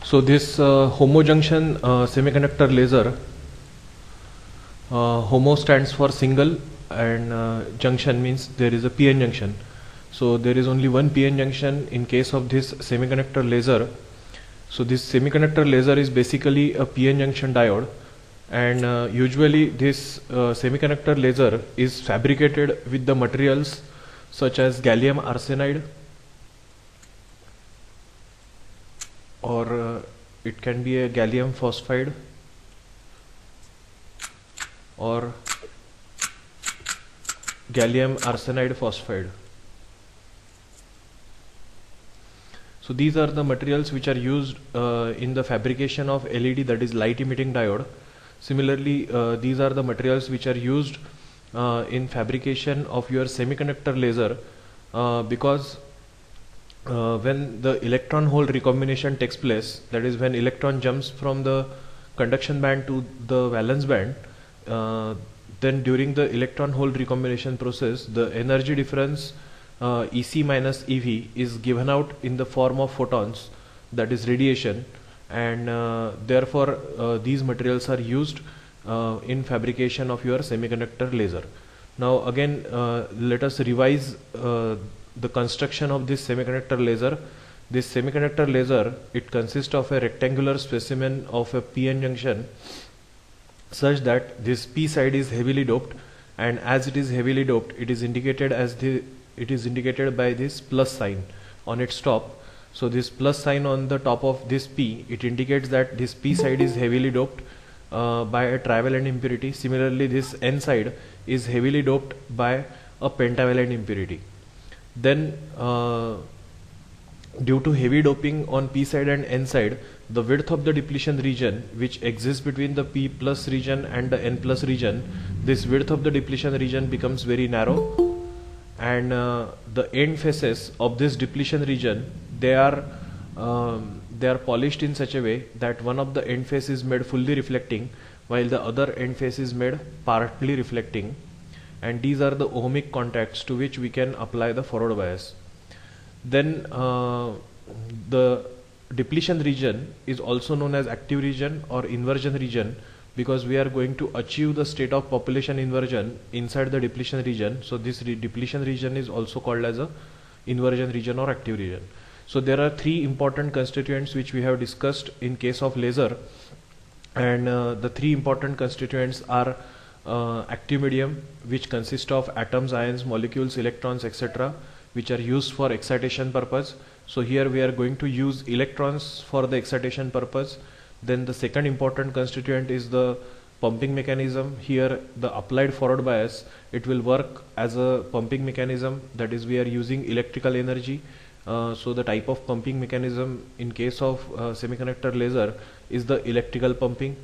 So this homojunction semiconductor laser, homo stands for single and junction means there is a PN junction. So there is only one PN junction in case of this semiconductor laser. So this semiconductor laser is basically a PN junction diode, and usually this semiconductor laser is fabricated with the materials such as gallium arsenide, or it can be a gallium phosphide or gallium arsenide phosphide. So these are the materials which are used in the fabrication of LED, that is light emitting diode. Similarly, these are the materials which are used in fabrication of your semiconductor laser, because when the electron hole recombination takes place, that is when electron jumps from the conduction band to the valence band, then during the electron hole recombination process, the energy difference EC minus EV is given out in the form of photons, that is radiation, and therefore these materials are used in fabrication of your semiconductor laser. Now again, let us revise the construction of this semiconductor laser. This semiconductor laser, it consists of a rectangular specimen of a PN junction such that this P side is heavily doped, and as it is heavily doped, it is indicated by this plus sign on its top. So this plus sign on the top of this P, it indicates that this P side is heavily doped by a trivalent impurity. Similarly, this N side is heavily doped by a pentavalent impurity. Then due to heavy doping on P side and N side, the width of the depletion region which exists between the P plus region and the N plus region, this width of the depletion region becomes very narrow, and the end faces of this depletion region, they are polished in such a way that one of the end face is made fully reflecting while the other end face is made partly reflecting, and these are the ohmic contacts to which we can apply the forward bias. Then the depletion region is also known as active region or inversion region, because we are going to achieve the state of population inversion inside the depletion region. So this depletion region is also called as a inversion region or active region. So there are three important constituents which we have discussed in case of laser, and the three important constituents are active medium, which consists of atoms, ions, molecules, electrons, etc., which are used for excitation purpose. So here we are going to use electrons for the excitation purpose. Then the second important constituent is the pumping mechanism. Here the applied forward bias, it will work as a pumping mechanism, that is we are using electrical energy. So the type of pumping mechanism in case of semiconductor laser is the electrical pumping.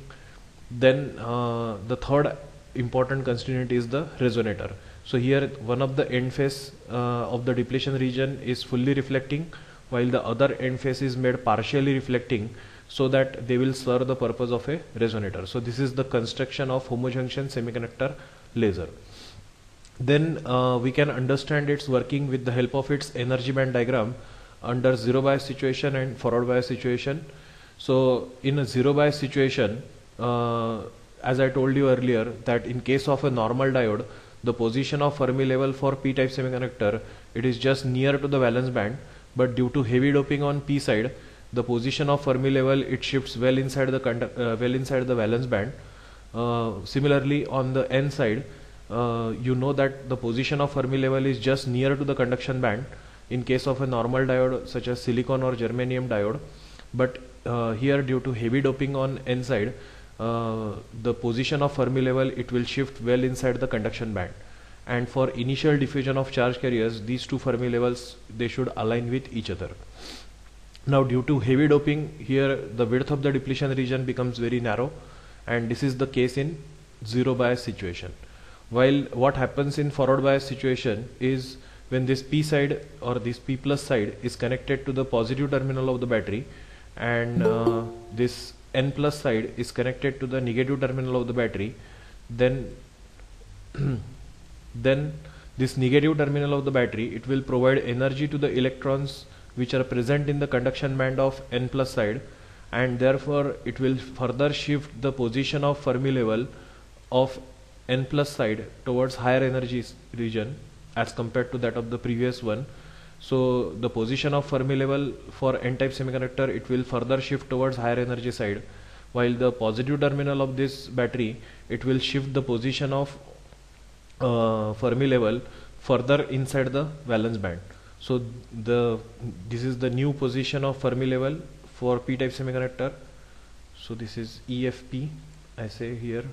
Then the third important constituent is the resonator. So here one of the end face of the depletion region is fully reflecting while the other end face is made partially reflecting, so that they will serve the purpose of a resonator. So this is the construction of homojunction semiconductor laser. Then we can understand its working with the help of its energy band diagram under zero bias situation and forward bias situation. So in a zero bias situation, as I told you earlier, that in case of a normal diode, the position of Fermi level for P-type semiconductor, it is just near to the valence band, but due to heavy doping on P side, the position of Fermi level, it shifts well inside the valence band. Similarly, on the N side, you know that the position of Fermi level is just near to the conduction band in case of a normal diode such as silicon or germanium diode, but here due to heavy doping on N side, the position of Fermi level, it will shift well inside the conduction band, and for initial diffusion of charge carriers, these two Fermi levels, they should align with each other. Now due to heavy doping, here the width of the depletion region becomes very narrow, and this is the case in zero bias situation. While what happens in forward bias situation is when this P side or this P plus side is connected to the positive terminal of the battery, and this N plus side is connected to the negative terminal of the battery, then this negative terminal of the battery, it will provide energy to the electrons which are present in the conduction band of N plus side, and therefore it will further shift the position of Fermi level of n plus side towards higher energy region as compared to that of the previous one. So the position of Fermi level for n-type semiconductor, it will further shift towards higher energy side, while the positive terminal of this battery, it will shift the position of Fermi level further inside the valence band. So this is the new position of Fermi level for p-type semiconductor. So this is EFP, I say here.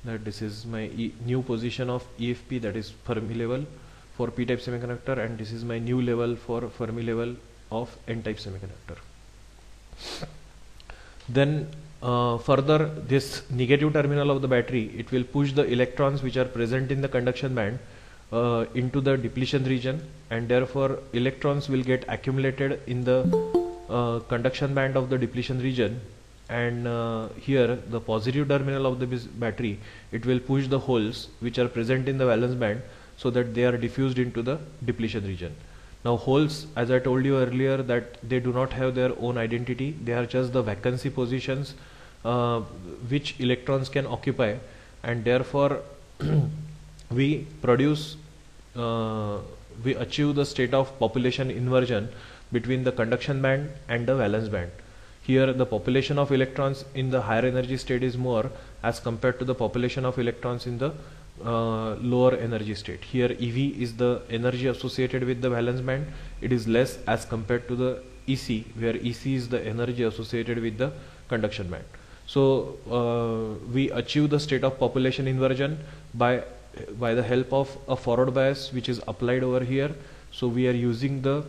That this is my new position of EFP, that is Fermi level for p-type semiconductor, and this is my new level for Fermi level of n-type semiconductor. Then further, this negative terminal of the battery, it will push the electrons which are present in the conduction band into the depletion region, and therefore electrons will get accumulated in the conduction band of the depletion region, and here the positive terminal of the battery, it will push the holes which are present in the valence band so that they are diffused into the depletion region. Now holes, as I told you earlier, that they do not have their own identity, they are just the vacancy positions which electrons can occupy, and therefore we achieve the state of population inversion between the conduction band and the valence band. Here the population of electrons in the higher energy state is more as compared to the population of electrons in the lower energy state. Here EV is the energy associated with the valence band, it is less as compared to the EC, where EC is the energy associated with the conduction band. So we achieve the state of population inversion by the help of a forward bias which is applied over here. So we are using the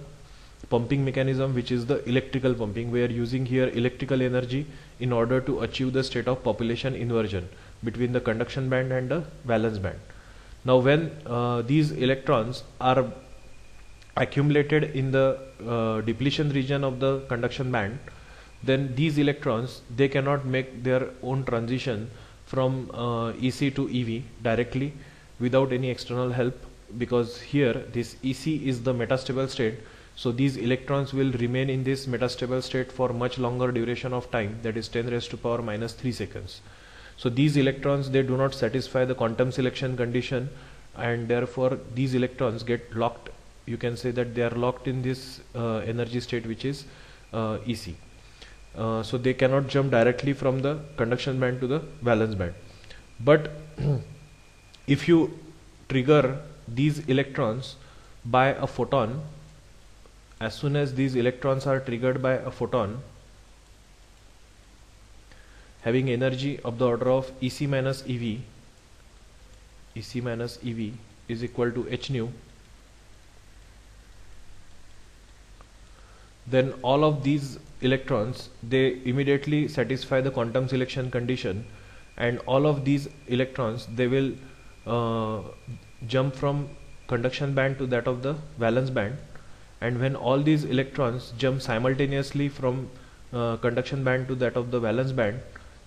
pumping mechanism, which is the electrical pumping. We are using here electrical energy in order to achieve the state of population inversion between the conduction band and the valence band. Now when these electrons are accumulated in the depletion region of the conduction band, then these electrons, they cannot make their own transition from EC to EV directly without any external help, because here this EC is the metastable state. So these electrons will remain in this metastable state for much longer duration of time, that is 10 raised to power minus 3 seconds. So these electrons, they do not satisfy the quantum selection condition, and therefore these electrons get locked. You can say that they are locked in this energy state which is EC. So they cannot jump directly from the conduction band to the valence band. But if you trigger these electrons by a photon, as soon as these electrons are triggered by a photon having energy of the order of EC minus EV, EC minus EV is equal to h nu, then all of these electrons, they immediately satisfy the quantum selection condition, and all of these electrons, they will jump from conduction band to that of the valence band. And when all these electrons jump simultaneously from conduction band to that of the valence band,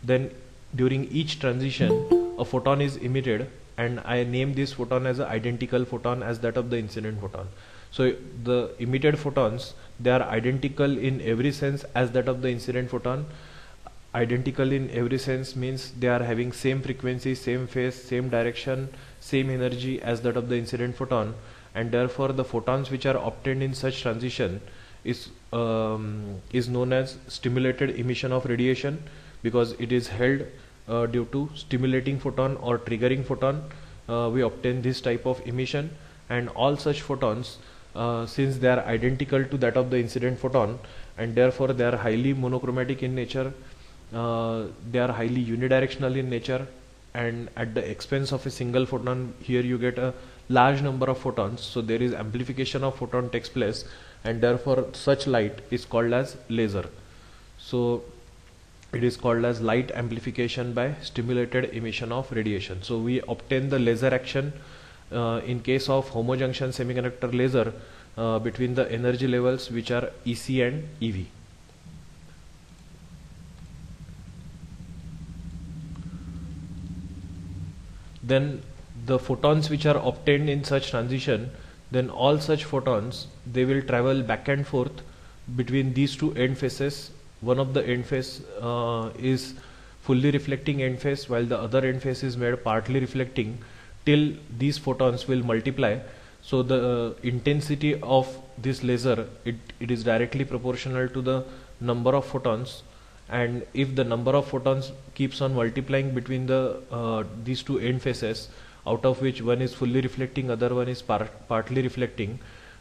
then during each transition a photon is emitted, and I name this photon as an identical photon as that of the incident photon. So the emitted photons, they are identical in every sense as that of the incident photon. Identical in every sense means they are having same frequency, same phase, same direction, same energy as that of the incident photon, and therefore the photons which are obtained in such transition is known as stimulated emission of radiation, because it is held due to stimulating photon or triggering photon, we obtain this type of emission. And all such photons, since they are identical to that of the incident photon, and therefore they are highly monochromatic in nature, they are highly unidirectional in nature, and at the expense of a single photon, here you get a large number of photons, so there is amplification of photon takes place, and therefore such light is called as laser. So it is called as light amplification by stimulated emission of radiation. So we obtain the laser action in case of homojunction semiconductor laser between the energy levels which are EC and EV. Then the photons which are obtained in such transition, then all such photons, they will travel back and forth between these two end faces. One of the end face is fully reflecting end face, while the other end face is made partly reflecting, till these photons will multiply. So the intensity of this laser, it is directly proportional to the number of photons, and if the number of photons keeps on multiplying between the these two end faces, out of which one is fully reflecting, other one is partly reflecting,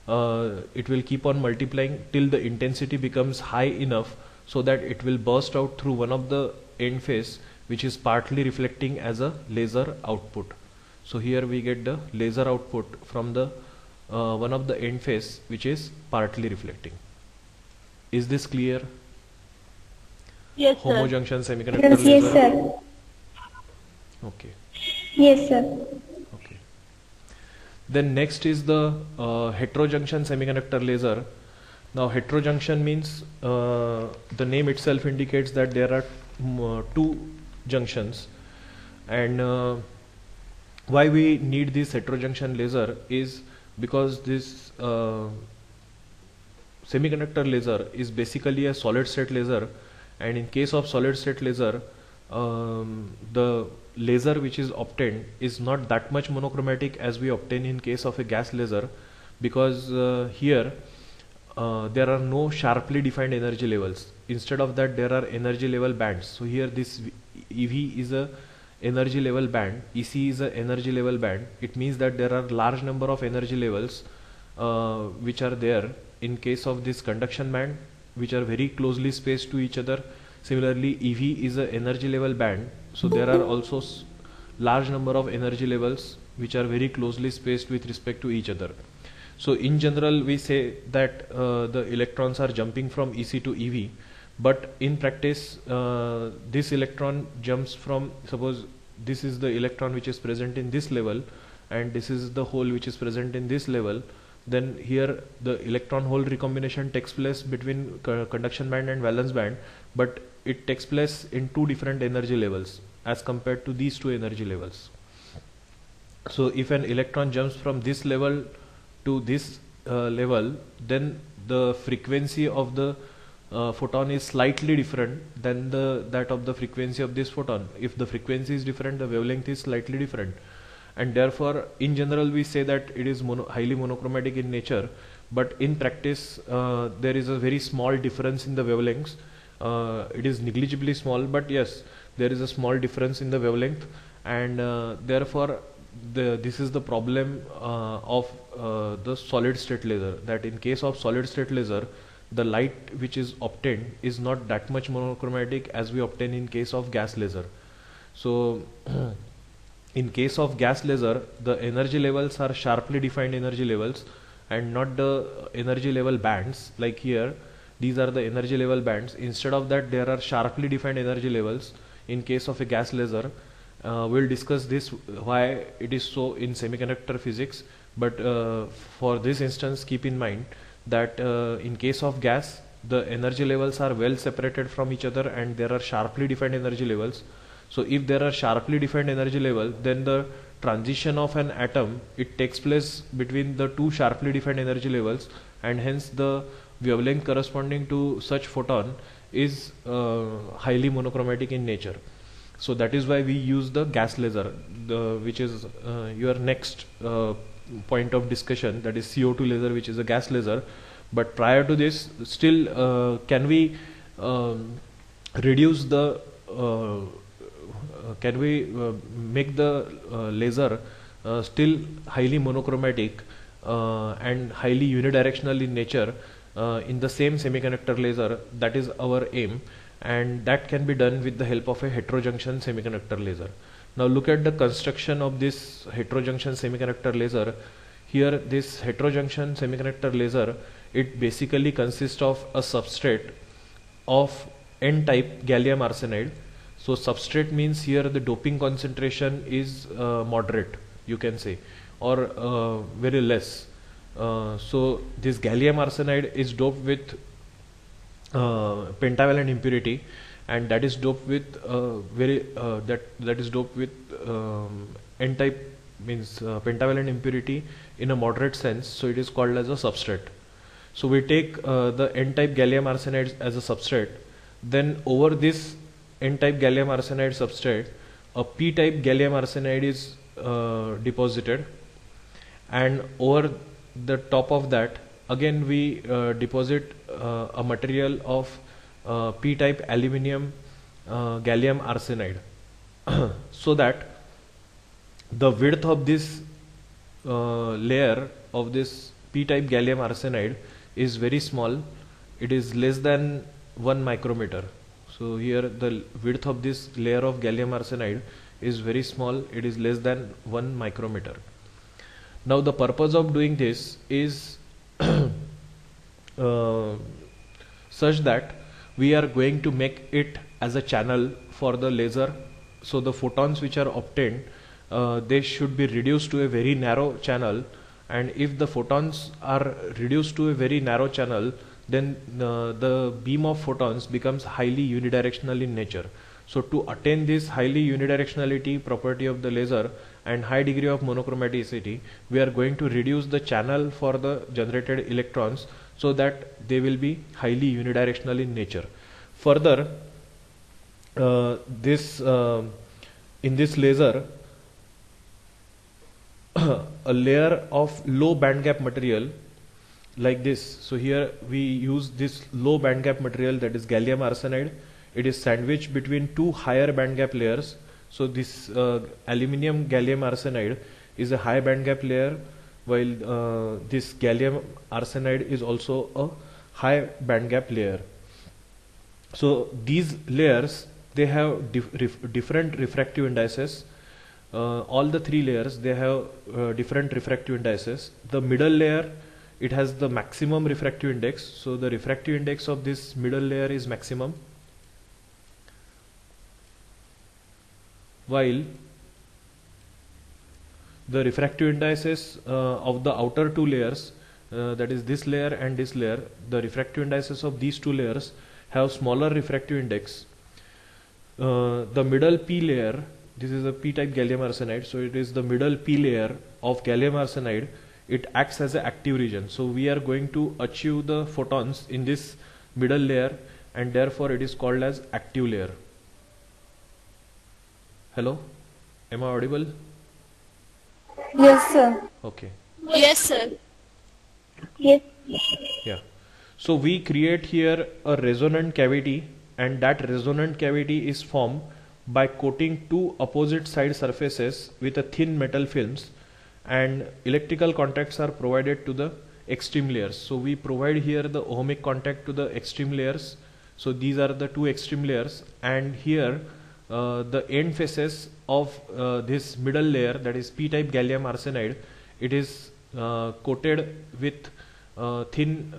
it will keep on multiplying till the intensity becomes high enough so that it will burst out through one of the end face which is partly reflecting as a laser output. So here we get the laser output from the one of the end face which is partly reflecting. Is this clear? Yes, sir. Homojunction semiconductor Yes, laser. sir. Okay. Yes, sir. Okay. Then next is the heterojunction semiconductor laser. Now heterojunction means the name itself indicates that there are two junctions, and why we need this heterojunction laser is because this semiconductor laser is basically a solid state laser, and in case of solid state laser, the laser which is obtained is not that much monochromatic as we obtain in case of a gas laser, because here there are no sharply defined energy levels. Instead of that, there are energy level bands. So here this EV is a energy level band, EC is a energy level band. It means that there are large number of energy levels which are there in case of this conduction band, which are very closely spaced to each other. Similarly, EV is a energy level band, so there are also large number of energy levels which are very closely spaced with respect to each other. So in general we say that the electrons are jumping from EC to EV, but in practice this electron jumps from, suppose this is the electron which is present in this level and this is the hole which is present in this level, then here the electron hole recombination takes place between conduction band and valence band, but it takes place in two different energy levels as compared to these two energy levels. So if an electron jumps from this level to this level, then the frequency of the photon is slightly different than that of the frequency of this photon. If the frequency is different, the wavelength is slightly different, and therefore in general we say that it is highly monochromatic in nature, but in practice there is a very small difference in the wavelengths. It is negligibly small, but yes, there is a small difference in the wavelength, and therefore this is the problem of the solid state laser, that in case of solid state laser, the light which is obtained is not that much monochromatic as we obtain in case of gas laser. So in case of gas laser, the energy levels are sharply defined energy levels and not the energy level bands. Like here, these are the energy level bands. Instead of that, there are sharply defined energy levels in case of a gas laser. We'll discuss this why it is so in semiconductor physics, but for this instance keep in mind that in case of gas, the energy levels are well separated from each other and there are sharply defined energy levels. So if there are sharply defined energy level, then the transition of an atom, it takes place between the two sharply defined energy levels, and hence the wavelength corresponding to such photon is highly monochromatic in nature. So that is why we use the gas laser, which is your next point of discussion, that is CO2 laser, which is a gas laser. But prior to this, still can we reduce the can we make the laser still highly monochromatic and highly unidirectional in nature in the same semiconductor laser? That is our aim, and that can be done with the help of a heterojunction semiconductor laser. Now look at the construction of this heterojunction semiconductor laser. Here this heterojunction semiconductor laser, it basically consists of a substrate of N-type gallium arsenide. So substrate means here the doping concentration is moderate, you can say, or very less. So this gallium arsenide is doped with pentavalent impurity, and that is doped with that is doped with N-type means pentavalent impurity in a moderate sense, so it is called as a substrate. So we take the n-type gallium arsenide as a substrate, then over this n-type gallium arsenide substrate a p-type gallium arsenide is deposited, and over the top of that again we deposit a material of p-type aluminium gallium arsenide so that the width of this layer of this p-type gallium arsenide is very small. It is less than 1 micrometer. So here the width of this layer of gallium arsenide is very small. It is less than 1 micrometer. Now the purpose of doing this is such that we are going to make it as a channel for the laser. So the photons which are obtained, they should be reduced to a very narrow channel, and if the photons are reduced to a very narrow channel, then the beam of photons becomes highly unidirectional in nature. So to attain this highly unidirectionality property of the laser and high degree of monochromaticity, we are going to reduce the channel for the generated electrons so that they will be highly unidirectional in nature. Further, in this laser a layer of low band gap material like this. So here we use this low band gap material, that is gallium arsenide. It is sandwiched between two higher band gap layers. So this aluminium gallium arsenide is a high band gap layer, while this gallium arsenide is also a high band gap layer. So these layers, they have different refractive indices. All the three layers, they have different refractive indices. The middle layer, it has the maximum refractive index. So the refractive index of this middle layer is maximum, while the refractive indices of the outer two layers, that is this layer and this layer, the refractive indices of these two layers have smaller refractive index. The middle P layer, this is a p-type gallium arsenide, so it is the middle P layer of gallium arsenide. It acts as an active region. So we are going to achieve the photons in this middle layer, and therefore it is called as active layer. Hello, am I audible? Yes, sir. Okay. Yes, sir. Yes. Yeah. So we create here a resonant cavity, and that resonant cavity is formed by coating two opposite side surfaces with a thin metal films, and electrical contacts are provided to the extreme layers. So we provide here the ohmic contact to the extreme layers. So these are the two extreme layers, and here the end faces of this middle layer, that is p-type gallium arsenide, it is coated with thin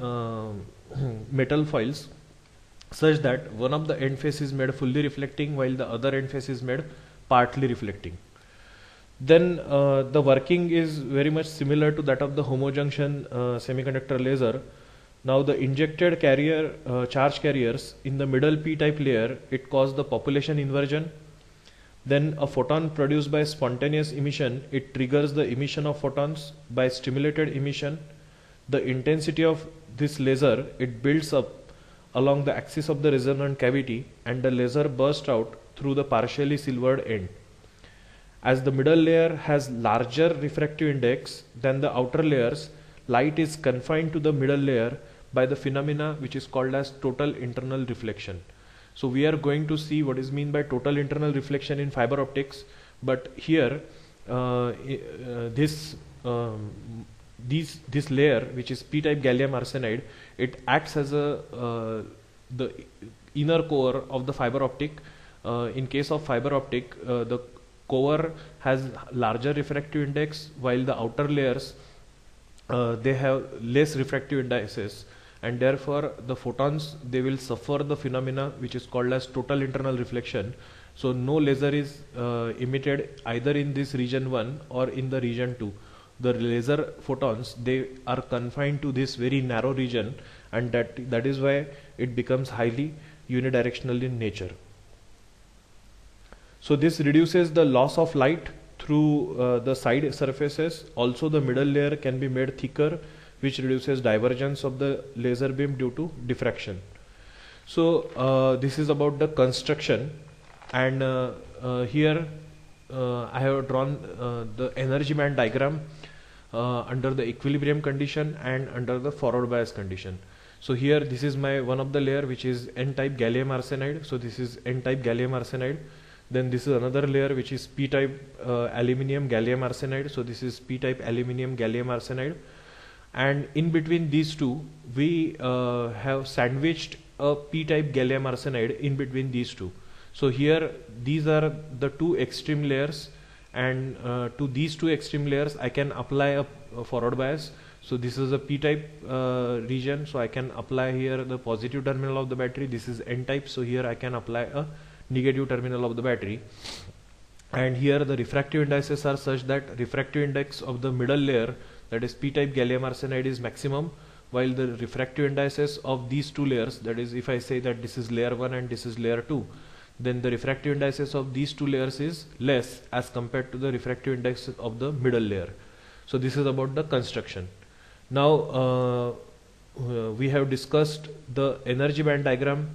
metal foils, such that one of the end face is made fully reflecting while the other end face is made partly reflecting. Then the working is very much similar to that of the homojunction semiconductor laser. Now the injected carrier charge carriers in the middle p-type layer, it causes the population inversion. Then a photon produced by spontaneous emission, it triggers the emission of photons by stimulated emission. The intensity of this laser, it builds up along the axis of the resonant cavity, and the laser bursts out through the partially silvered end. As the middle layer has larger refractive index than the outer layers, light is confined to the middle layer by the phenomena which is called as total internal reflection. So we are going to see what is meant by total internal reflection in fiber optics, but here this layer, which is p-type gallium arsenide, it acts as a the inner core of the fiber optic. In case of fiber optic, the core has larger refractive index, while the outer layers they have less refractive indices, and therefore the photons, they will suffer the phenomena which is called as total internal reflection. So no laser is emitted either in this region 1 or in the region 2. The laser photons, they are confined to this very narrow region, and that is why it becomes highly unidirectional in nature. So this reduces the loss of light through the side surfaces. Also the middle layer can be made thicker, which reduces divergence of the laser beam due to diffraction. So this is about the construction, and here I have drawn the energy band diagram under the equilibrium condition and under the forward bias condition. So here this is my one of the layer, which is n-type gallium arsenide. So this is n-type gallium arsenide. Then this is another layer which is p-type aluminium gallium arsenide. So this is p-type aluminium gallium arsenide, and in between these two we have sandwiched a p-type gallium arsenide in between these two. So here these are the two extreme layers, and to these two extreme layers I can apply a forward bias. So this is a p-type region, so I can apply here the positive terminal of the battery. This is n-type, so here I can apply a negative terminal of the battery. And here the refractive indices are such that refractive index of the middle layer, that is p-type gallium arsenide, is maximum, while the refractive indices of these two layers, that is if I say that this is layer 1 and this is layer 2, then the refractive indices of these two layers is less as compared to the refractive index of the middle layer. So this is about the construction. Now we have discussed the energy band diagram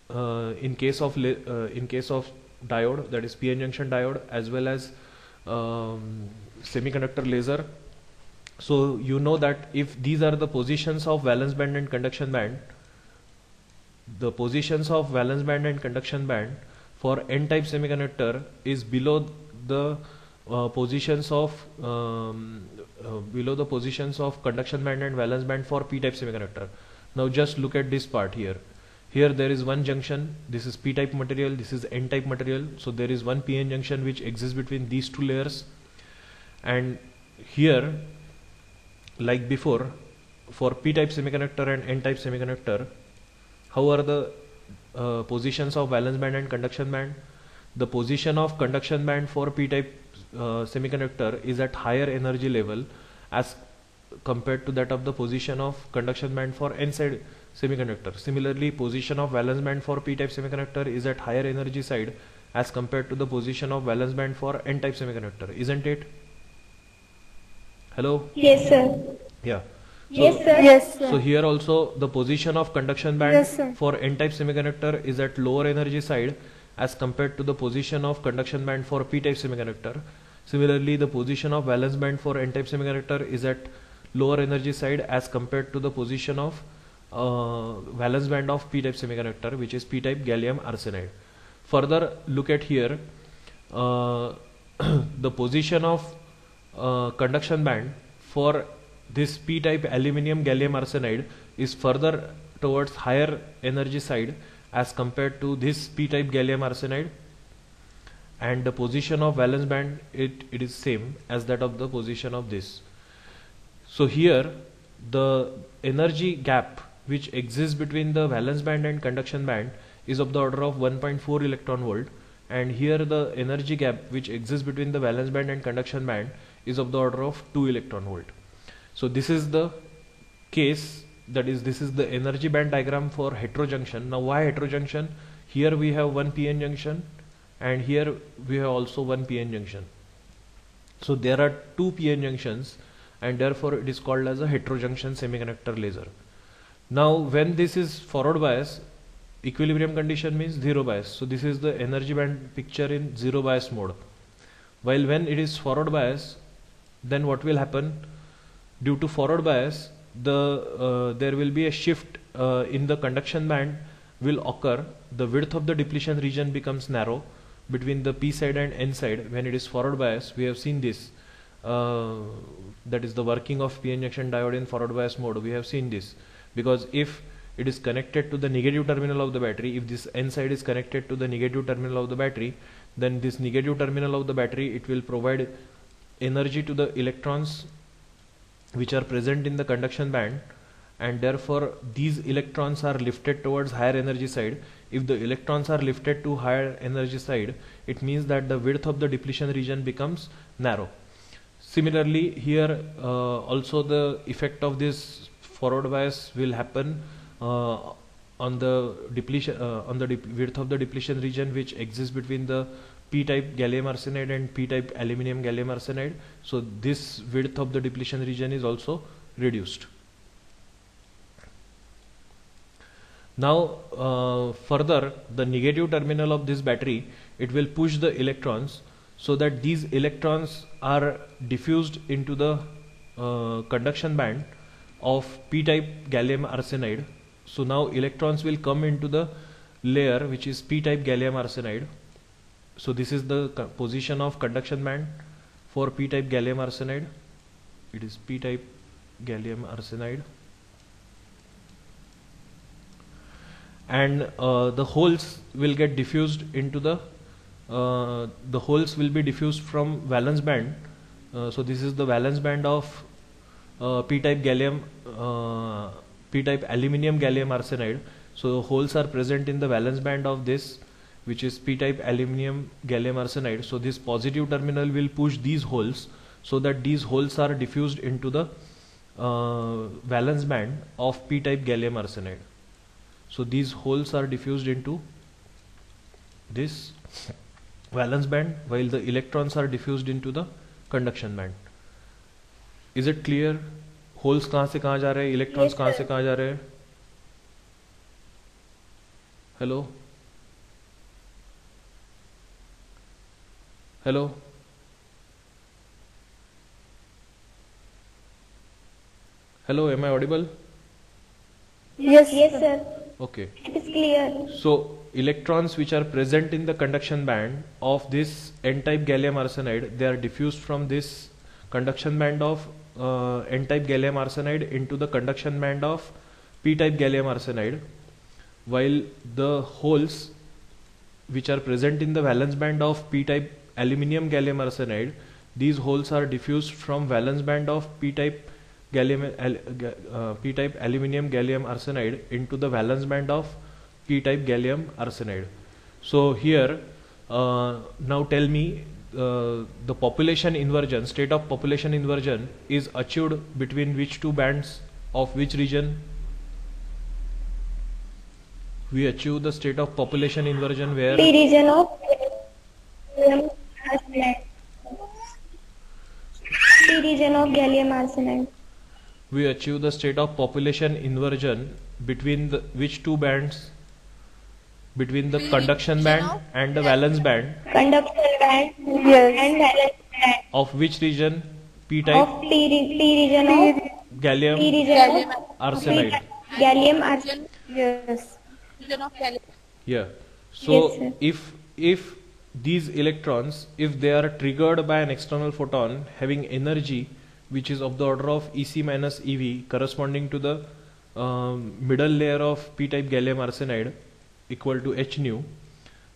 in case of diode, that is p-n junction diode, as well as semiconductor laser. So you know that if these are the positions of valence band and conduction band, the positions of valence band and conduction band for n-type semiconductor is below the positions of conduction band and valence band for p-type semiconductor. Now just look at this part here. Here there is one junction, this is p-type material, this is n-type material. So there is one p-n junction which exists between these two layers, and here, like before, for p-type semiconductor and n-type semiconductor, how are the positions of valence band and conduction band? The position of conduction band for p-type semiconductor is at higher energy level as compared to that of the position of conduction band for n-side semiconductor. Similarly, position of valence band for p-type semiconductor is at higher energy side as compared to the position of valence band for n-type semiconductor, isn't it? Hello? Yes, sir. Yeah. So, Yes, sir. Yes, sir. so here also the position of conduction band Yes, sir. for n-type semiconductor is at lower energy side as compared to the position of conduction band for p-type semiconductor. Similarly, the position of valence band for n-type semiconductor is at lower energy side as compared to the position of valence band of p-type semiconductor, which is p-type gallium arsenide. Further, look at here, the position of conduction band for this p-type aluminium gallium arsenide is further towards higher energy side as compared to this p-type gallium arsenide, and the position of valence band it is same as that of the position of this. So here the energy gap which exists between the valence band and conduction band is of the order of 1.4 electron volt, and here the energy gap which exists between the valence band and conduction band is of the order of 2 electron volt. So this is the case, that is, this is the energy band diagram for heterojunction. Now why heterojunction? Here we have one p-n junction and here we have also one p-n junction. So there are two p-n junctions, and therefore it is called as a heterojunction semiconductor laser. Now when this is forward bias, equilibrium condition means zero bias. So this is the energy band picture in zero bias mode. While when it is forward bias, then what will happen? Due to forward bias, there will be a shift in the conduction band will occur. The width of the depletion region becomes narrow between the p side and n side when it is forward bias. We have seen this, that is the working of p-n junction diode in forward bias mode. We have seen this because if it is connected to the negative terminal of the battery, if this n side is connected to the negative terminal of the battery, then this negative terminal of the battery, it will provide energy to the electrons which are present in the conduction band, and therefore these electrons are lifted towards higher energy side. If the electrons are lifted to higher energy side, it means that the width of the depletion region becomes narrow. Similarly, here also the effect of this forward bias will happen on the depletion, on the width of the depletion region which exists between the p-type gallium arsenide and p-type aluminium gallium arsenide. So this width of the depletion region is also reduced. Now further, the negative terminal of this battery, it will push the electrons so that these electrons are diffused into the conduction band of p-type gallium arsenide. So now electrons will come into the layer which is p-type gallium arsenide. So this is the position of conduction band for p-type gallium arsenide. It is p-type gallium arsenide, and the holes will get diffused into the holes will be diffused from valence band. So this is the valence band of p-type gallium p-type aluminium gallium arsenide. So holes are present in the valence band of this, which is p-type aluminium gallium arsenide. So this positive terminal will push these holes so that these holes are diffused into the valence band of p-type gallium arsenide. So these holes are diffused into this valence band while the electrons are diffused into the conduction band. Is it clear? Holes कहाँ से कहाँ जा रहे हैं, electrons Yes, कहाँ sir. से कहाँ जा रहे हैं? Hello? Hello? Hello, am I audible? Yes, sir. Okay. It is clear. So electrons which are present in the conduction band of this n-type gallium arsenide, they are diffused from this conduction band of n-type gallium arsenide into the conduction band of p-type gallium arsenide, while the holes which are present in the valence band of p-type aluminium gallium arsenide, these holes are diffused from valence band of p-type p-type aluminium gallium arsenide into the valence band of p-type gallium arsenide. So here now tell me, the population inversion, state of population inversion is achieved between which two bands of which region? We achieve the state of population inversion where? The region of gallium arsenide. The region of gallium arsenide. We achieve the state of population inversion between the which two bands? Between the conduction band and the valence band Conduction band and valence band of which region? P-type of P region of gallium P region of arsenide. gallium arsenide. Yes. Yeah. So Yes, sir. if these electrons, if they are triggered by an external photon having energy which is of the order of EC minus EV corresponding to the middle layer of p-type gallium arsenide equal to h nu,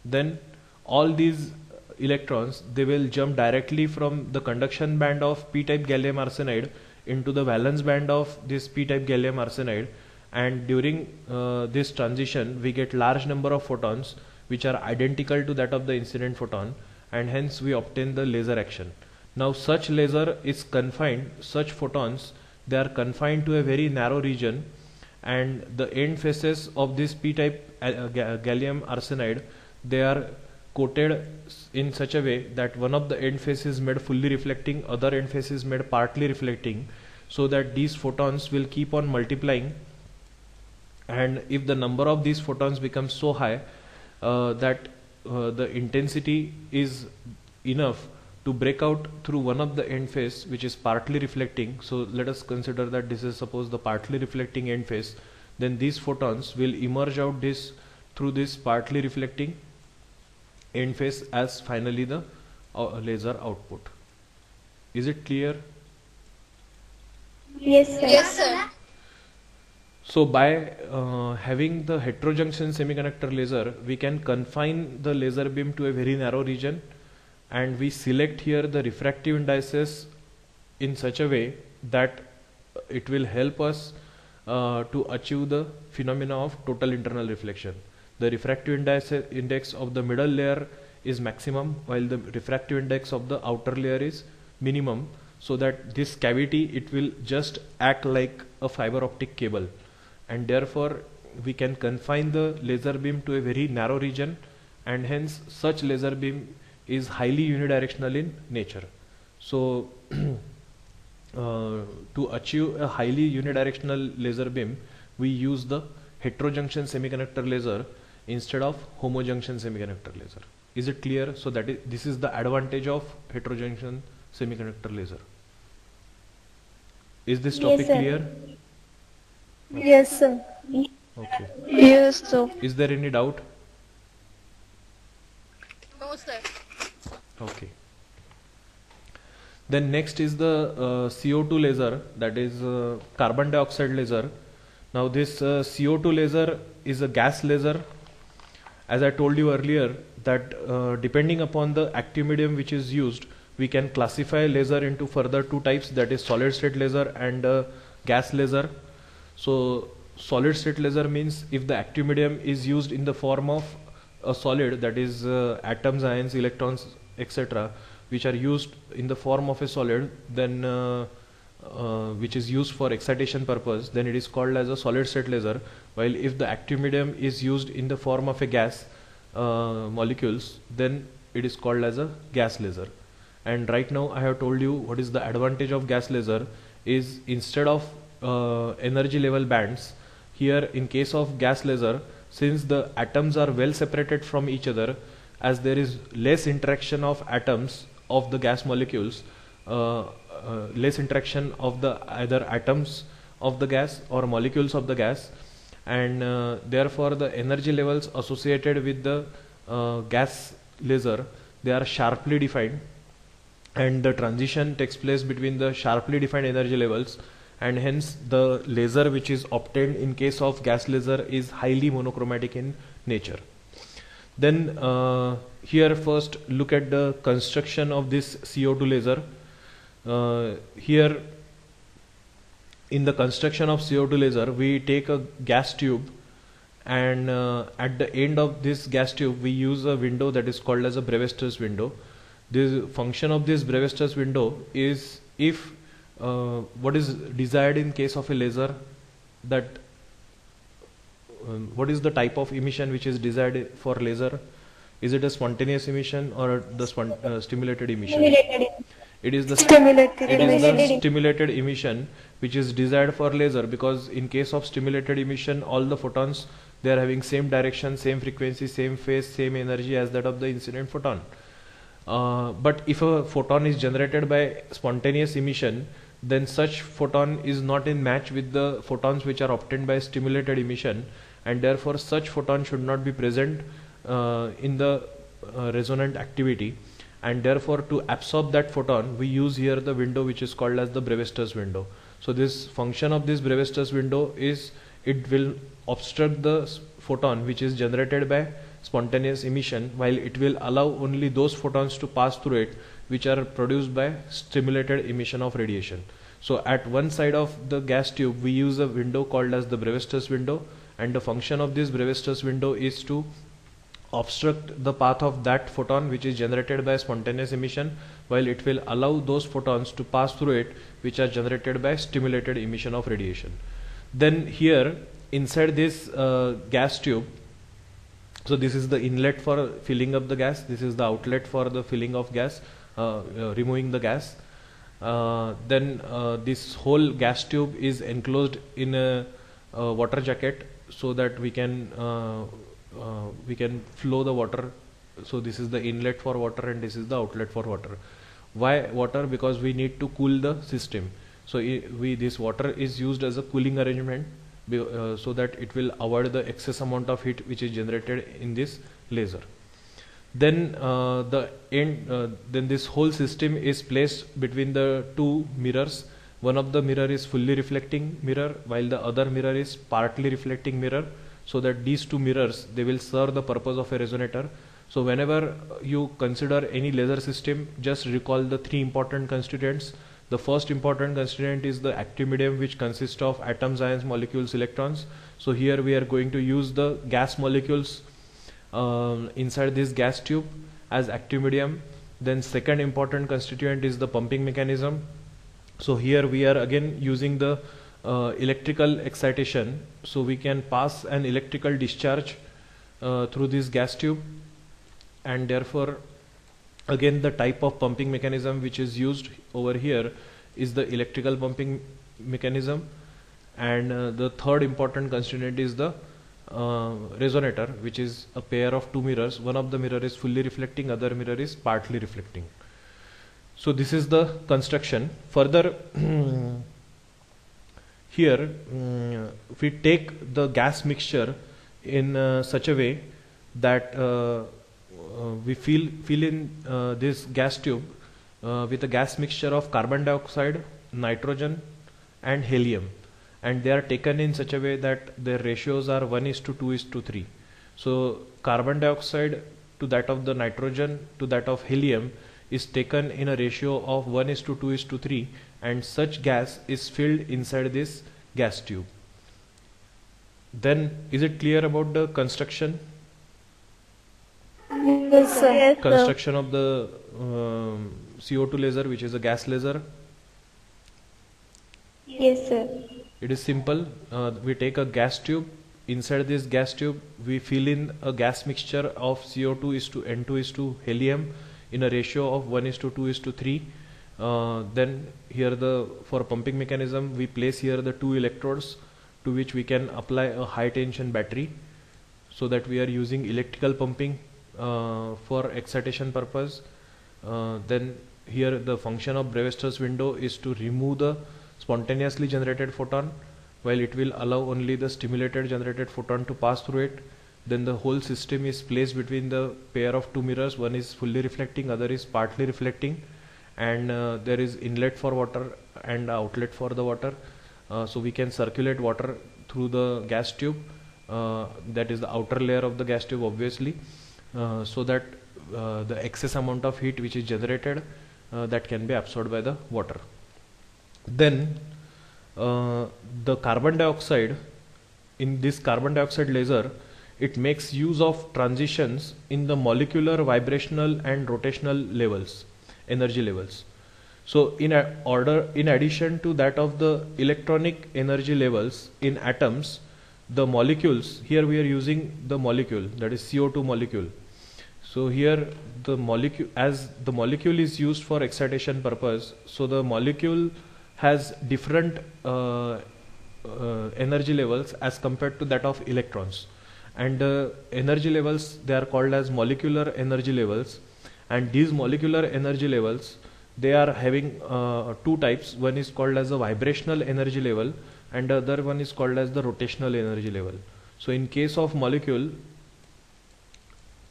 then all these electrons, they will jump directly from the conduction band of p-type gallium arsenide into the valence band of this p-type gallium arsenide, and during this transition we get large number of photons which are identical to that of the incident photon, and hence we obtain the laser action. Now such laser is confined, such photons, they are confined to a very narrow region, and the end faces of this p-type gallium arsenide, they are coated in such a way that one of the end face is made fully reflecting, other end face is made partly reflecting, so that these photons will keep on multiplying, and if the number of these photons becomes so high that the intensity is enough to break out through one of the end face which is partly reflecting. So let us consider that this is suppose the partly reflecting end face, then these photons will emerge out this through this partly reflecting end face as finally the laser output. Is it clear? Yes, sir. Yes, sir. So by having the heterojunction semiconductor laser, we can confine the laser beam to a very narrow region, and we select here the refractive indices in such a way that it will help us to achieve the phenomena of total internal reflection. The refractive index of the middle layer is maximum, while the refractive index of the outer layer is minimum, so that this cavity, it will just act like a fiber optic cable, and therefore we can confine the laser beam to a very narrow region, and hence such laser beam is highly unidirectional in nature. So to achieve a highly unidirectional laser beam, we use the heterojunction semiconductor laser instead of homojunction semiconductor laser. Is it clear? So this is the advantage of heterojunction semiconductor laser. Is this topic sir. clear? Yes, sir. Okay. Yes, sir. Is there any doubt? No, sir. Okay. Then next is the CO2 laser, that is carbon dioxide laser. Now this CO2 laser is a gas laser. As I told you earlier that depending upon the active medium which is used, we can classify laser into further two types, that is solid state laser and gas laser. So solid state laser means if the active medium is used in the form of a solid, that is atoms, ions, electrons, etc., which are used in the form of a solid, then which is used for excitation purpose, then it is called as a solid state laser. While if the active medium is used in the form of a gas molecules, then it is called as a gas laser. And right now I have told you what is the advantage of gas laser is, instead of energy level bands, here in case of gas laser, since the atoms are well separated from each other, as there is less interaction of atoms of the gas molecules, less interaction of the either atoms of the gas or molecules of the gas, and therefore the energy levels associated with the gas laser, they are sharply defined, and the transition takes place between the sharply defined energy levels, and hence the laser which is obtained in case of gas laser is highly monochromatic in nature. Then here first look at the construction of this CO2 laser. Here in the construction of CO2 laser, we take a gas tube, and at the end of this gas tube we use a window that is called as a Brevester's window. The function of this Brevester's window is, if what is desired in case of a laser, that what is the type of emission which is desired for laser? Is it a spontaneous emission or the stimulated emission? It is the stimulated emission which is desired for laser, because in case of stimulated emission, all the photons, they are having same direction, same frequency, same phase, same energy as that of the incident photon. But if a photon is generated by spontaneous emission, then such photon is not in match with the photons which are obtained by stimulated emission, and therefore such photon should not be present in the resonant activity, and therefore to absorb that photon we use here the window which is called as the Brevester's window. So this function of this Brevester's window is, it will obstruct the photon which is generated by spontaneous emission, while it will allow only those photons to pass through it which are produced by stimulated emission of radiation. So at one side of the gas tube we use a window called as the Brevester's window, and the function of this Brevester's window is to obstruct the path of that photon which is generated by spontaneous emission, while it will allow those photons to pass through it which are generated by stimulated emission of radiation. Then here inside this gas tube, so this is the inlet for filling up the gas, this is the outlet for the filling of gas, removing the gas. Then this whole gas tube is enclosed in a water jacket, so that we can flow the water. So this is the inlet for water and this is the outlet for water. Why water? Because we need to cool the system. So this water is used as a cooling arrangement, so that it will avoid the excess amount of heat which is generated in this laser. Then then this whole system is placed between the two mirrors. One of the mirror is fully reflecting mirror, while the other mirror is partly reflecting mirror, so that these two mirrors, they will serve the purpose of a resonator. So whenever you consider any laser system, just recall the three important constituents. The first important constituent is the active medium, which consists of atoms, ions, molecules, electrons. So here we are going to use the gas molecules inside this gas tube as active medium. Then second important constituent is the pumping mechanism. So here we are again using the electrical excitation, so we can pass an electrical discharge through this gas tube, and therefore Again, the type of pumping mechanism which is used over here is the electrical pumping mechanism, and the third important constituent is the resonator, which is a pair of two mirrors. One of the mirror is fully reflecting, other mirror is partly reflecting. So this is the construction. Further, here we take the gas mixture in such a way that we fill in this gas tube with a gas mixture of carbon dioxide, nitrogen and helium, and they are taken in such a way that their ratios are 1:2:3. So carbon dioxide to that of the nitrogen to that of helium is taken in a ratio of 1:2:3, and such gas is filled inside this gas tube. Then is it clear about the construction? Yes, sir. Yes, sir. Construction of the CO2 laser, which is a gas laser. Yes, sir. It is simple. We take a gas tube. Inside this gas tube, we fill in a gas mixture of CO2 is to N2 is to helium in a ratio of 1:2:3. Then here for pumping mechanism, we place here the two electrodes to which we can apply a high tension battery, so that we are using electrical pumping for excitation purpose. Then here the function of Brevester's window is to remove the spontaneously generated photon, while it will allow only the stimulated generated photon to pass through it. Then the whole system is placed between the pair of two mirrors. One is fully reflecting, other is partly reflecting, and there is inlet for water and outlet for the water. So we can circulate water through the gas tube, that is the outer layer of the gas tube obviously, so that the excess amount of heat which is generated that can be absorbed by the water. Then the carbon dioxide, in this carbon dioxide laser, it makes use of transitions in the molecular, vibrational and rotational levels, energy levels. So in addition to that of the electronic energy levels in atoms, the molecules, here we are using the molecule, that is CO2 molecule. So here the molecule, as the molecule is used for excitation purpose, so the molecule has different energy levels as compared to that of electrons, and the energy levels, they are called as molecular energy levels. And these molecular energy levels, they are having two types. One is called as a vibrational energy level, and the other one is called as the rotational energy level. So in case of molecule,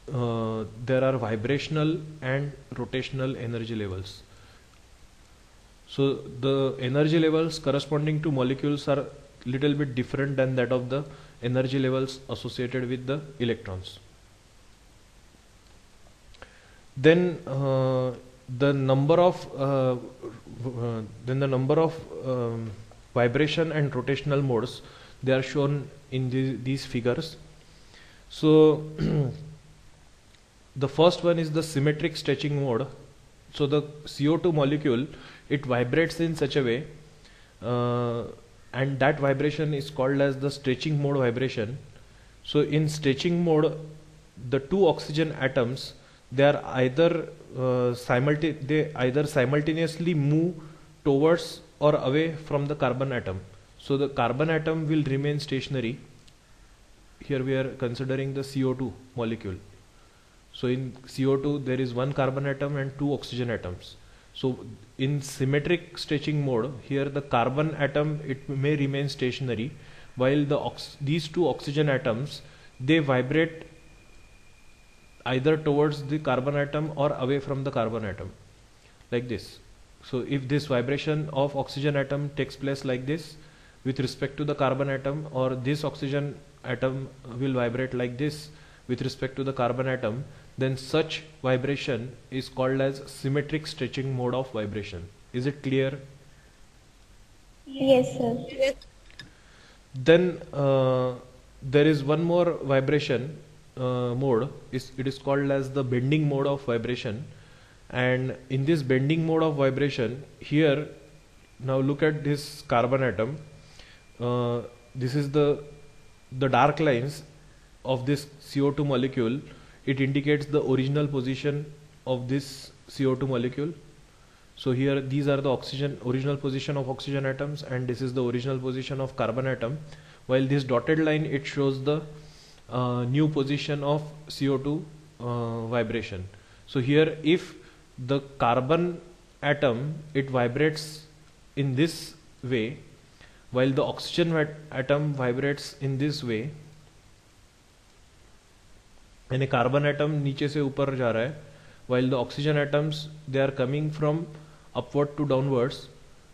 there are vibrational and rotational energy levels. So the energy levels corresponding to molecules are little bit different than that of the energy levels associated with the electrons. Then the number of vibration and rotational modes, they are shown in these figures. So the first one is the symmetric stretching mode. So the CO2 molecule, it vibrates in such a way, and that vibration is called as the stretching mode vibration. So in stretching mode, the two oxygen atoms, they are either simultaneously move towards or away from the carbon atom. So the carbon atom will remain stationary. Here we are considering the CO2 molecule. So in CO2 there is one carbon atom and two oxygen atoms. So in symmetric stretching mode, here the carbon atom, it may remain stationary, while these two oxygen atoms, they vibrate either towards the carbon atom or away from the carbon atom, like this. So if this vibration of oxygen atom takes place like this with respect to the carbon atom, or this oxygen atom will vibrate like this with respect to the carbon atom, then such vibration is called as symmetric stretching mode of vibration. Is it clear? Yes, sir. Yes. Then there is one more vibration mode. It is called as the bending mode of vibration. And in this bending mode of vibration, here, now look at this carbon atom. This is the dark lines of this CO2 molecule. It indicates the original position of this CO2 molecule. So here these are the original position of oxygen atoms, and this is the original position of carbon atom, while this dotted line, it shows the new position of CO2 vibration. So here if the carbon atom, it vibrates in this way, while the oxygen atom vibrates in this way, and a carbon atom नीचे से ऊपर जा रहा है, while the oxygen atoms, they are coming from upward to downwards,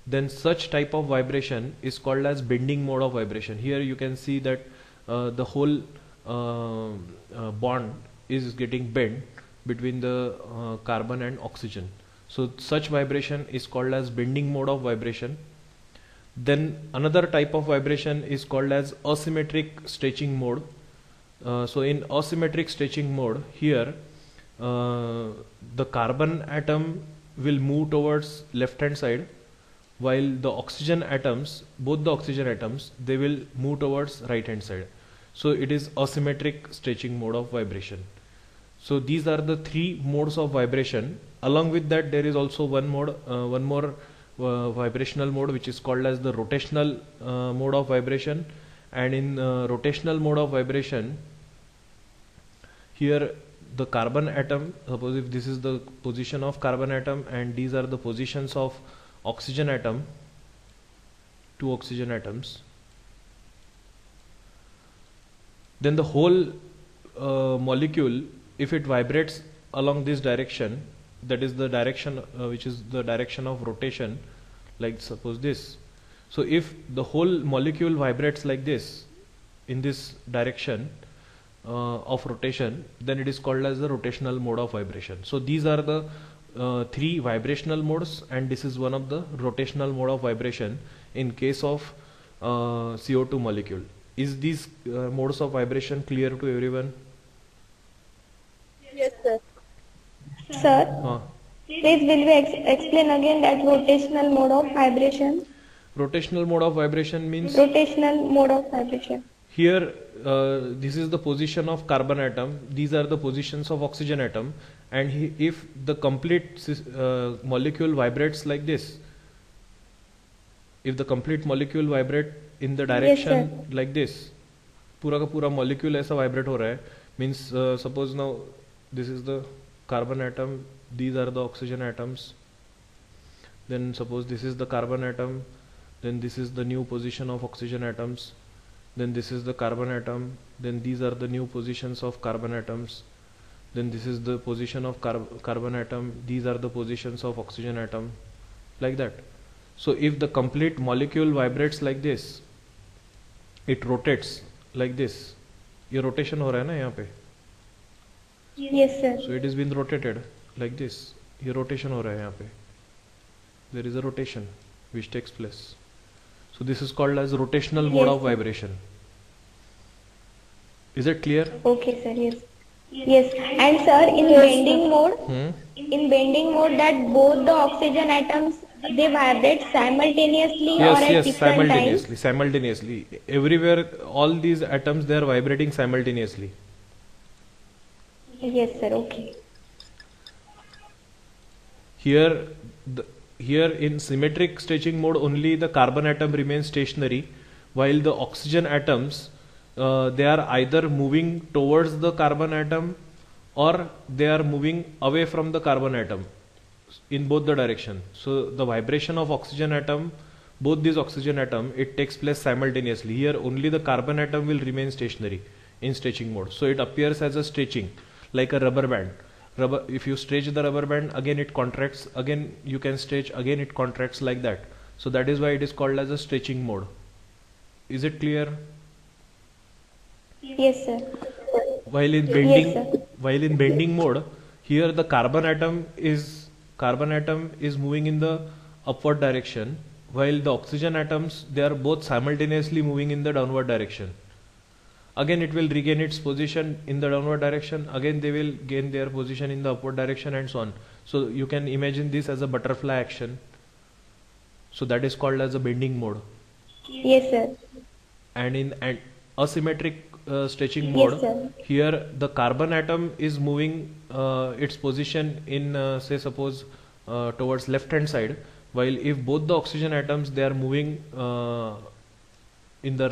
then such type of vibration is called as bending mode of vibration. Here you can see that the whole bond is getting bent between the carbon and oxygen. So such vibration is called as bending mode of vibration. Then another type of vibration is called as asymmetric stretching mode. So in asymmetric stretching mode, here the carbon atom will move towards left hand side, while the oxygen atoms, both the oxygen atoms, they will move towards right hand side. So it is asymmetric stretching mode of vibration. So these are the three modes of vibration. Along with that, there is also one more vibrational mode, which is called as the rotational mode of vibration. And in rotational mode of vibration, here the carbon atom, suppose if this is the position of carbon atom and these are the positions of oxygen atom, two oxygen atoms, then the whole molecule, if it vibrates along this direction, that is the direction which is the direction of rotation, like suppose this. So if the whole molecule vibrates like this, in this direction of rotation, then it is called as the rotational mode of vibration. So these are the three vibrational modes, and this is one of the rotational mode of vibration in case of CO2 molecule. Is these modes of vibration clear to everyone? Yes, sir. Sir, please will we explain again that rotational mode of vibration? Rotational mode of vibration means Rotational mode of vibration. here this is the position of carbon atom, these are the positions of oxygen atom, and if the complete molecule vibrates like this, if the complete molecule vibrate in the direction like this, पूरा का पूरा molecule ऐसा vibrate हो रहा है, means suppose now this is the carbon atom, these are the oxygen atoms, then suppose this is the carbon atom, then this is the new position of oxygen atoms, then this is the carbon atom, then these are the new positions of carbon atoms, then this is the position of carbon atom, these are the positions of oxygen atom, like that. So if the complete molecule vibrates like this, it rotates like this. ये rotation हो रहा है ना यहाँ पे? Yes, sir. So it is being rotated like this. ये rotation हो रहा है यहाँ पे. There is a rotation which takes place. So this is called as rotational mode of vibration. Is it clear? Okay, sir. Yes. Yes. And sir, in bending mode, that both the oxygen atoms, they vibrate simultaneously or at different times? Simultaneously. Everywhere, all these atoms, they are vibrating simultaneously. Yes, sir. Okay. Here in symmetric stretching mode, only the carbon atom remains stationary, while the oxygen atoms, they are either moving towards the carbon atom or they are moving away from the carbon atom in both the direction. So the vibration of oxygen atom, both these oxygen atom, it takes place simultaneously. Here only the carbon atom will remain stationary in stretching mode. So it appears as a stretching, like a rubber band. If you stretch the rubber band, again it contracts, again you can stretch, again it contracts, like that. So that is why it is called as a stretching mode. Is it clear? Yes, sir. While in bending mode, here the carbon atom is moving in the upward direction, while the oxygen atoms, they are both simultaneously moving in the downward direction. Again it will regain its position in the downward direction, again they will gain their position in the upward direction, and so on. So you can imagine this as a butterfly action. So that is called as a bending mode. Yes, sir. And in asymmetric stretching mode, here the carbon atom is moving its position in say suppose towards left hand side, while if both the oxygen atoms they are moving in the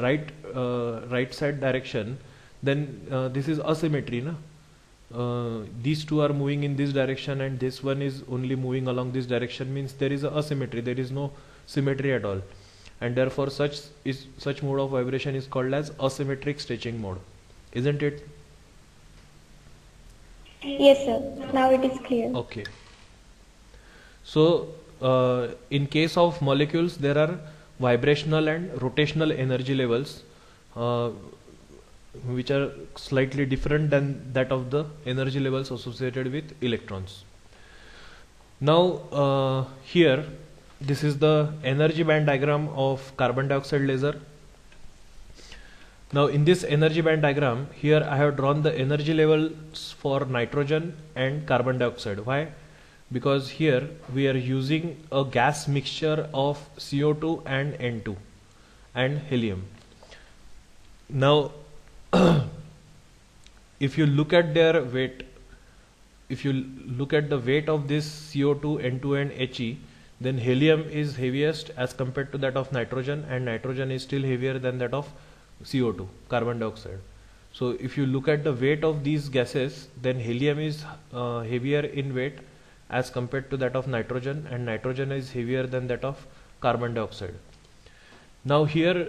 right side direction, then this is asymmetry, na? These two are moving in this direction and this one is only moving along this direction, means there is a asymmetry, there is no symmetry at all, and therefore such mode of vibration is called as asymmetric stretching mode, isn't it? Yes, sir. Now it is clear. Okay. So in case of molecules there are vibrational and rotational energy levels which are slightly different than that of the energy levels associated with electrons. Now here this is the energy band diagram of carbon dioxide laser. Now in this energy band diagram, here I have drawn the energy levels for nitrogen and carbon dioxide. Why? Because here we are using a gas mixture of CO2 and N2 and helium. Now if you look at their weight, if you look at the weight of this CO2, N2 and He, then helium is heaviest as compared to that of nitrogen, and nitrogen is still heavier than that of CO2, carbon dioxide. So if you look at the weight of these gases, then helium is heavier in weight as compared to that of nitrogen, and nitrogen is heavier than that of carbon dioxide. Now here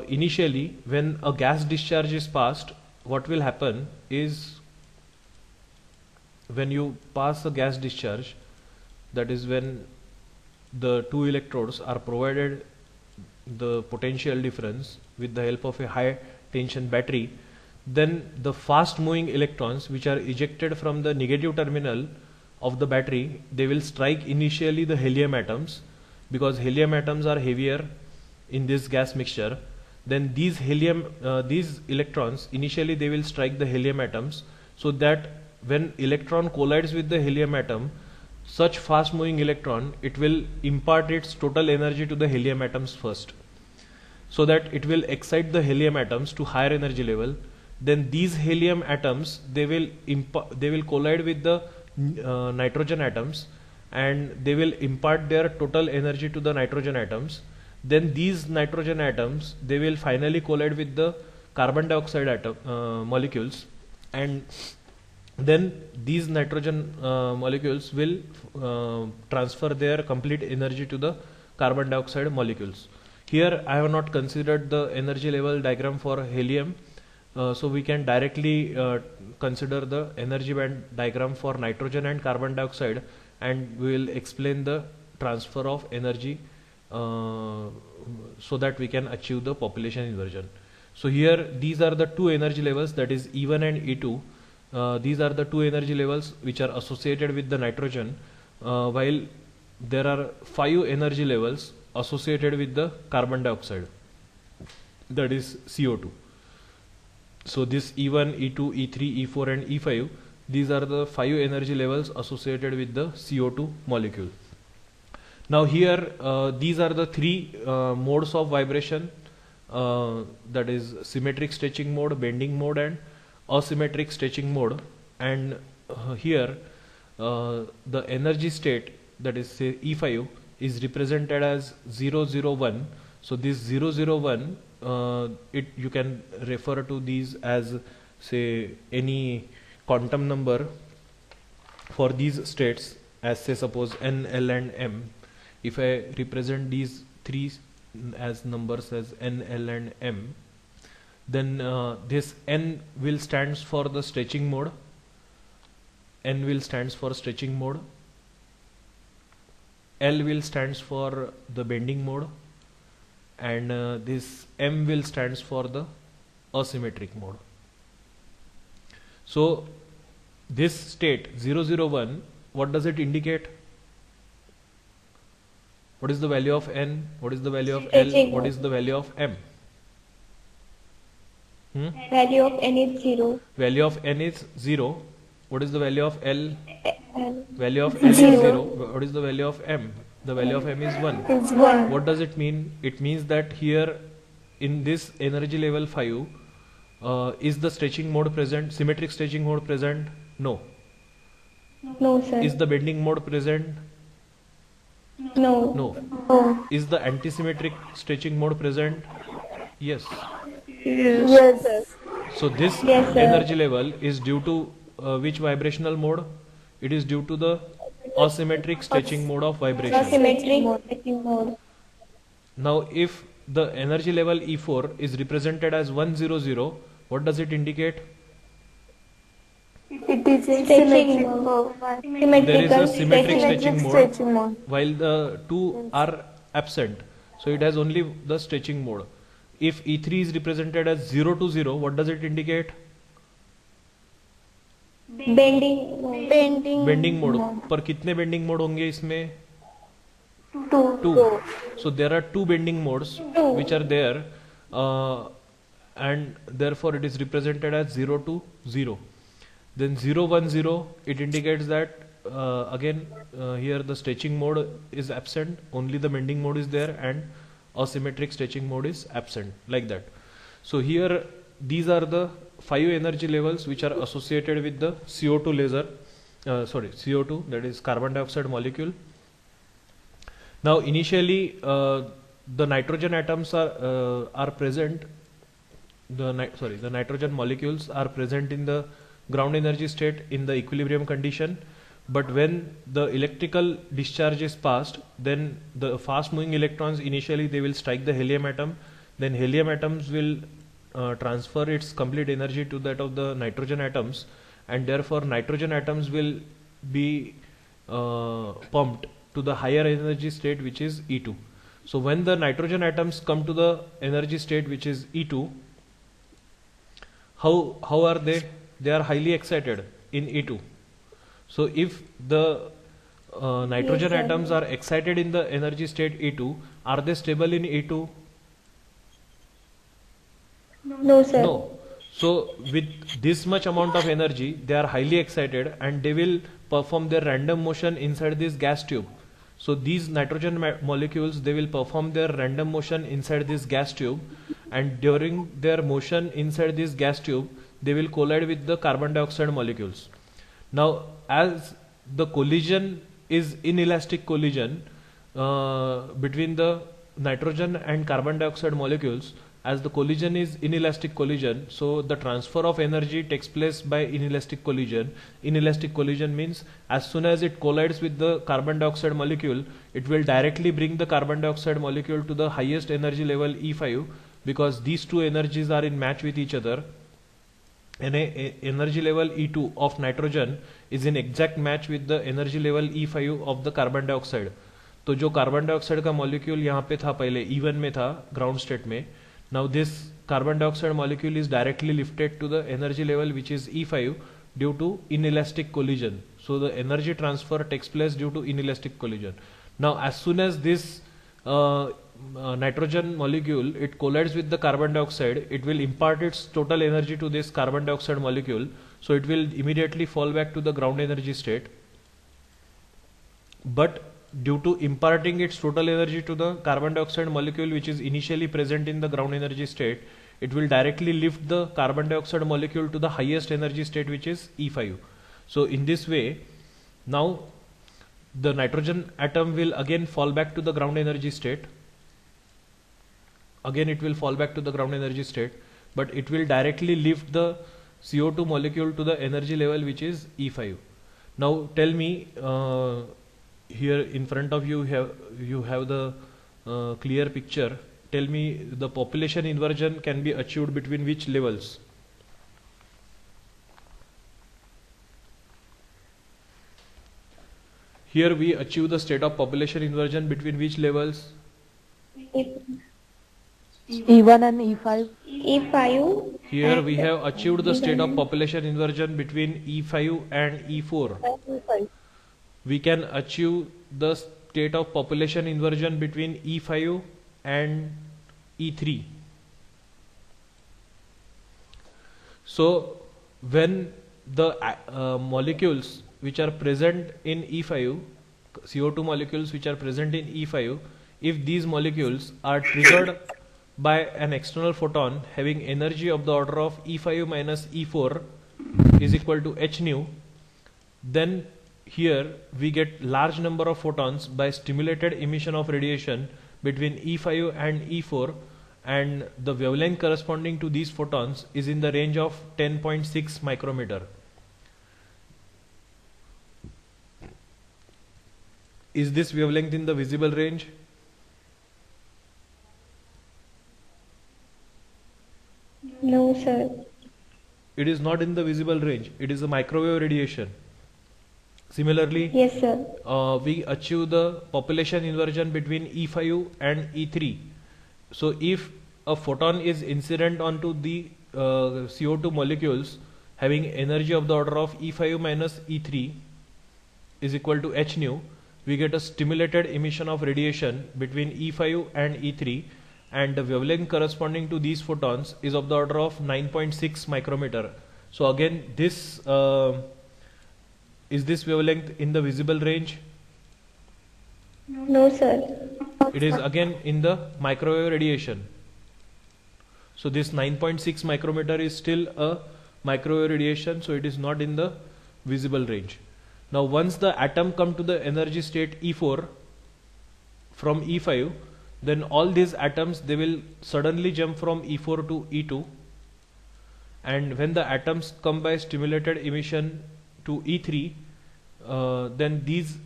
initially when a gas discharge is passed, what will happen is when you pass a gas discharge, that is when the two electrodes are provided the potential difference with the help of a high tension battery, then the fast moving electrons which are ejected from the negative terminal of the battery, they will strike initially the helium atoms, because helium atoms are heavier in this gas mixture. Then these electrons initially they will strike the helium atoms, so that when electron collides with the helium atom, such fast moving electron, it will impart its total energy to the helium atoms first, so that it will excite the helium atoms to higher energy level. Then these helium atoms they will collide with the nitrogen atoms, and they will impart their total energy to the nitrogen atoms. Then these nitrogen atoms they will finally collide with the carbon dioxide molecules, and then these nitrogen molecules will transfer their complete energy to the carbon dioxide molecules. Here I have not considered the energy level diagram for helium, so we can directly consider the energy band diagram for nitrogen and carbon dioxide, and we will explain the transfer of energy so that we can achieve the population inversion. So here these are the two energy levels, that is E1 and E2. These are the two energy levels which are associated with the nitrogen, while there are 5 energy levels associated with the carbon dioxide, that is CO2. So this E1, E2, E3, E4 and E5, these are the 5 energy levels associated with the CO2 molecule. Now here these are the 3 modes of vibration, that is symmetric stretching mode, bending mode and asymmetric stretching mode. And here the energy state, that is say E5, is represented as 001. So this 001, you can refer to these as say any quantum number for these states, as say suppose N, L and M. If I represent these 3 as numbers as N, L and M, then this N will stands for the stretching mode, N will stands for stretching mode, L will stands for the bending mode, and this M will stands for the asymmetric mode. So this state 001, what does it indicate? What is the value of N? What is the value of L? What is the value of M? Value of N is 0. Value of N is 0. What is the value of L? L. Value of L is 0. What is the value of M? The value of M is 1. Is 1. What does it mean? It means that here in this energy level 5, is the stretching mode present, symmetric stretching mode present? No. No, sir. Is the bending mode present? No. No. No. Is the antisymmetric stretching mode present? Yes. Yes, sir. So this Yes, sir. energy level is due to which vibrational mode? It is due to the asymmetric stretching mode of vibration. Asymmetric stretching mode. Now if the energy level E4 is represented as 100, what does it indicate? It is a Stretching symmetric mode. There is a Symmetrical symmetric stretching. stretching mode, Stretching mode. while the two are absent. So it has only the stretching mode. If E3 is represented as 0 to 0, what does it indicate? Bending mode. Bending mode. पर कितने bending mode होंगे इसमें? Two. Two. So there are two bending modes which are there, and therefore it is represented as 0 to 0. Then 0 1 0, it indicates that again here the stretching mode is absent, only the bending mode is there, and asymmetric stretching mode is absent, like that. So here these are the 5 energy levels which are associated with the CO2 laser, CO2, that is carbon dioxide molecule. Now initially the nitrogen atoms are present, the nitrogen molecules are present in the ground energy state in the equilibrium condition, but when the electrical discharge is passed, then the fast moving electrons initially they will strike the helium atom, then helium atoms will transfer its complete energy to that of the nitrogen atoms, and therefore nitrogen atoms will be pumped to the higher energy state, which is E2. So when the nitrogen atoms come to the energy state which is E2, how are they? They are highly excited in E2. So if the nitrogen Yes, sir. atoms are excited in the energy state E2, are they stable in E2? No, sir. No. So with this much amount of energy, they are highly excited and they will perform their random motion inside this gas tube. So these nitrogen molecules, they will perform their random motion inside this gas tube, and during their motion inside this gas tube, they will collide with the carbon dioxide molecules. Now as the collision is inelastic collision between the nitrogen and carbon dioxide molecules, as the collision is inelastic collision, so the transfer of energy takes place by inelastic collision. Inelastic collision means as soon as it collides with the carbon dioxide molecule, it will directly bring the carbon dioxide molecule to the highest energy level E5, because these two energies are in match with each other, and energy level E2 of nitrogen is in exact match with the energy level E5 of the carbon dioxide. तो जो carbon dioxide का molecule यहाँ पे था पहले E1 में था ground state में, now this carbon dioxide molecule is directly lifted to the energy level which is E5 due to inelastic collision. So the energy transfer takes place due to inelastic collision. Now as soon as this nitrogen molecule it collides with the carbon dioxide, it will impart its total energy to this carbon dioxide molecule, so it will immediately fall back to the ground energy state. But due to imparting its total energy to the carbon dioxide molecule which is initially present in the ground energy state, it will directly lift the carbon dioxide molecule to the highest energy state which is E5. So in this way, now the nitrogen atom will again fall back to the ground energy state. Again it will fall back to the ground energy state, but it will directly lift the CO2 molecule to the energy level which is E5. Now tell me, here in front of you have the clear picture. Tell me the population inversion can be achieved between which levels? Here we achieve the state of population inversion between which levels? E1 and E5. E5. Here we have achieved the state of population inversion between E5 and E4. We can achieve the state of population inversion between E5 and E3. So when the molecules which are present in E5, CO2 molecules which are present in E5, if these molecules are triggered by an external photon having energy of the order of E5 minus E4 is equal to h nu, then here we get large number of photons by stimulated emission of radiation between E5 and E4, and the wavelength corresponding to these photons is in the range of 10.6 micrometer. Is this wavelength in the visible range? No, sir. It is not in the visible range. It is a microwave radiation. Similarly, Yes, sir. we achieve the population inversion between E5 and E3. So if a photon is incident onto the CO2 molecules having energy of the order of E5 minus E3 is equal to h nu, we get a stimulated emission of radiation between E5 and E3, and the wavelength corresponding to these photons is of the order of 9.6 micrometer. So again, this is this wavelength in the visible range? No, sir. It is again in the microwave radiation. So this 9.6 micrometer is still a microwave radiation, so it is not in the visible range. Now once the atom come to the energy state E4 from E5, then all these atoms, they will suddenly jump from E4 to E2, and when the atoms come by stimulated emission to E3, then these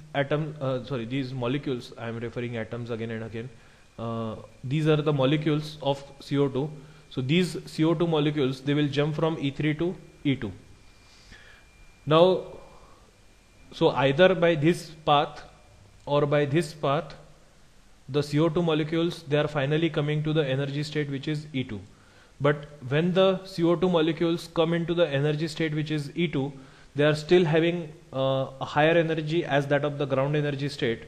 these molecules, I am referring atoms again and again, these are the molecules of CO2. So these CO2 molecules, they will jump from E3 to E2. Now, so either by this path or by this path, the CO2 molecules, they are finally coming to the energy state which is E2. But when the CO2 molecules come into the energy state which is E2, they are still having a higher energy as that of the ground energy state.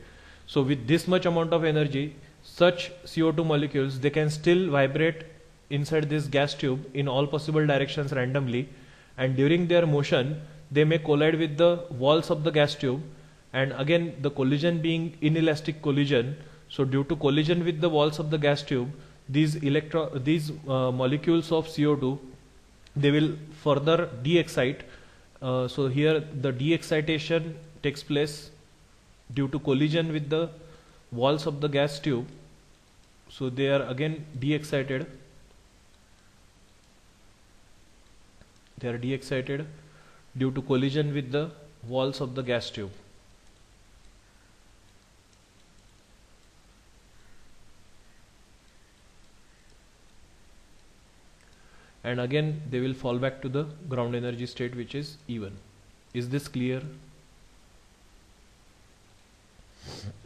So with this much amount of energy, such CO2 molecules, they can still vibrate inside this gas tube in all possible directions randomly, and during their motion they may collide with the walls of the gas tube, and again the collision being inelastic collision. So due to collision with the walls of the gas tube, these molecules of CO2, they will further de-excite. So here the de-excitation takes place due to collision with the walls of the gas tube. So they are again de-excited. They are de-excited due to collision with the walls of the gas tube. And again they will fall back to the ground energy state which is E1. Is this clear?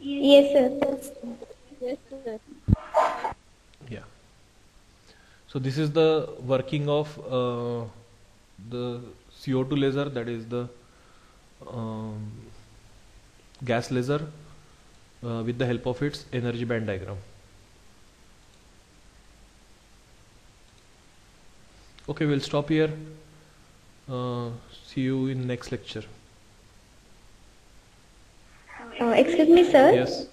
Yes, sir. Yes, sir. Yeah. So this is the working of the CO2 laser, that is the gas laser, with the help of its energy band diagram. Okay, we'll stop here. See you in next lecture. Excuse me, sir. Yes.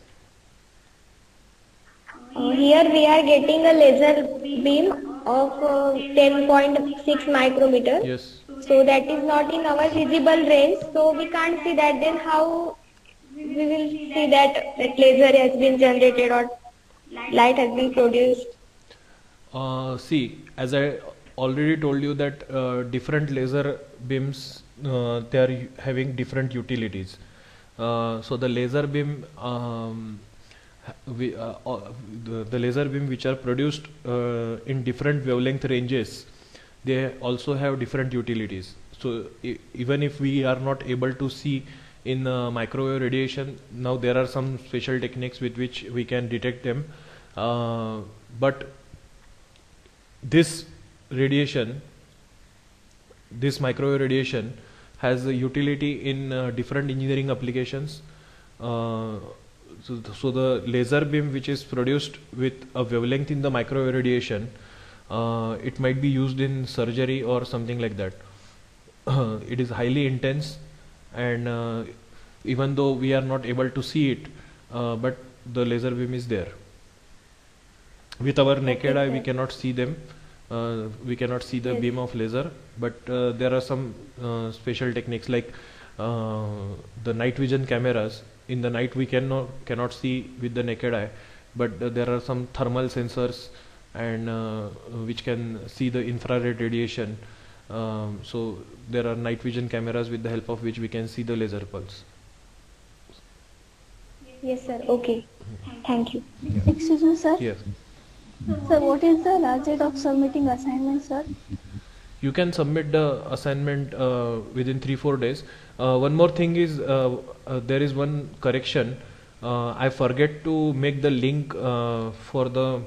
Here we are getting a laser beam of 10.6 micrometer. Yes. So that is not in our visible range. So we can't see that. Then how we will see that laser has been generated or light has been produced? See, as I already told you that different laser beams, they are having different utilities. So the laser beam, the laser beam which are produced in different wavelength ranges, they also have different utilities. So even if we are not able to see in microwave radiation, now there are some special techniques with which we can detect them. But this radiation, this microwave radiation, has a utility in different engineering applications. So the laser beam which is produced with a wavelength in the microwave radiation, it might be used in surgery or something like that. It is highly intense, and even though we are not able to see it, but the laser beam is there. With our naked eye we cannot see them. We cannot see the beam of laser, but there are some special techniques like the night vision cameras. In the night we cannot see with the naked eye, but there are some thermal sensors and which can see the infrared radiation. So there are night vision cameras with the help of which we can see the laser pulse. Yes, sir. Okay. Thank you. Excuse me, sir. Yes. Sir, what is the last date of submitting assignment, sir? You can submit the assignment within 3-4 days. One more thing is there is one correction. I forget to make the link for the